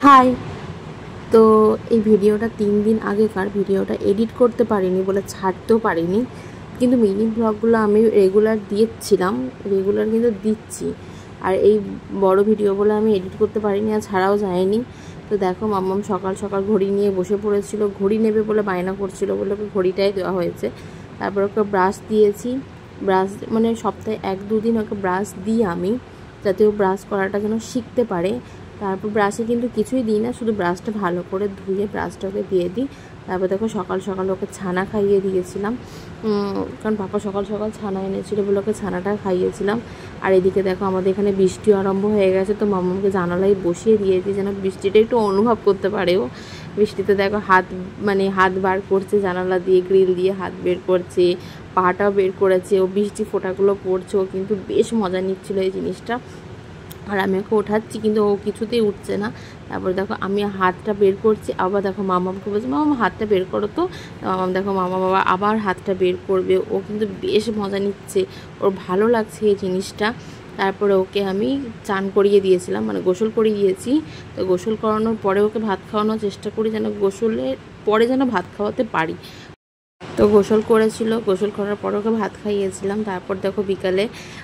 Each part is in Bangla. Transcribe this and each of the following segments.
হাই। তো এই ভিডিওটা 3 দিন আগেকার ভিডিওটা এডিট করতে পারিনি বলে ছাড়তেও পারিনি, কিন্তু মিনি ব্লগগুলো আমি রেগুলার রেগুলার কিন্তু দিচ্ছি। আর এই বড় ভিডিওগুলো আমি এডিট করতে পারিনি আর ছাড়াও যায়নি। তো দেখো মাম্মাম সকাল সকাল ঘড়ি নিয়ে বসে পড়েছিল, ঘড়ি নেবে বলে বায়না করছিল বলে ওকে ঘড়িটাই দেওয়া হয়েছে। তারপর ওকে ব্রাশ দিয়েছি, ব্রাশ মানে সপ্তাহে 1-2 দিন ওকে ব্রাশ দিই আমি, যাতে ও ব্রাশ করাটা যেন শিখতে পারে। তারপর ব্রাশে কিন্তু কিছুই দিই না, শুধু ব্রাশটা ভালো করে ধুয়ে ব্রাশটাকে দিয়ে দিই। তারপর দেখো সকাল সকাল ওকে ছানা খাইয়ে দিয়েছিলাম, কারণ পাপা সকাল সকাল ছানা এনেছিল বলে ওকে ছানাটা খাইয়েছিলাম। আর এদিকে দেখো আমাদের এখানে বৃষ্টি আরম্ভ হয়ে গেছে, তো মাম্মামকে জানালায় বসিয়ে দিয়েছি যেন বৃষ্টিটা একটু অনুভব করতে পারেও। বৃষ্টিতে দেখো হাত বার করছে, জানালা দিয়ে গ্রিল দিয়ে হাত বের করছে, পাটাও বের করেছে, ও বৃষ্টি ফোঁটাগুলো পড়ছে, ও কিন্তু বেশ মজা নিচ্ছিল এই জিনিসটা। আর আমি ওকে ওঠাচ্ছি কিন্তু ও কিছুতেই উঠছে না। তারপর দেখো আমি হাতটা বের করছি, আবার দেখো মামাকে বলছি মামা হাতটা বের করো। তো মামাম দেখো মামা বাবা আবার হাতটা বের করবে, ও কিন্তু বেশ মজা নিচ্ছে, ওর ভালো লাগছে এই জিনিসটা। তারপরে ওকে আমি চান করিয়ে দিয়েছিলাম, মানে গোসল করিয়ে দিয়েছি। তো গোসল করানোর পরে ওকে ভাত খাওয়ানোর চেষ্টা করি, যেন গোসলের পরে যেন ভাত খাওয়াতে পারি। তো গোসল করেছিল, গোসল করার পর ওকে ভাত খাইয়েছিলাম। তারপর দেখো বিকালে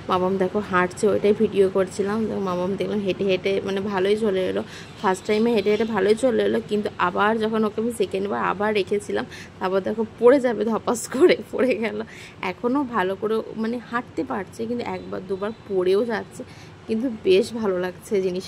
মামাম দেখো হাঁটছে, ওইটাই ভিডিও করছিলাম। দেখো মামাম দেখলাম হেঁটে হেঁটে মানে ভালোই চলে এলো, ফার্স্ট টাইমে হেঁটে হেঁটে ভালোই চলে এলো, কিন্তু আবার যখন ওকে আমি সেকেন্ডবার আবার রেখেছিলাম, তারপর দেখো পড়ে যাবে, ধপাস করে পড়ে গেল। এখনও ভালো করে মানে হাঁটতে পারছে, কিন্তু 1-2বার পড়েও যাচ্ছে, কিন্তু বেশ ভালো লাগছে জিনিস।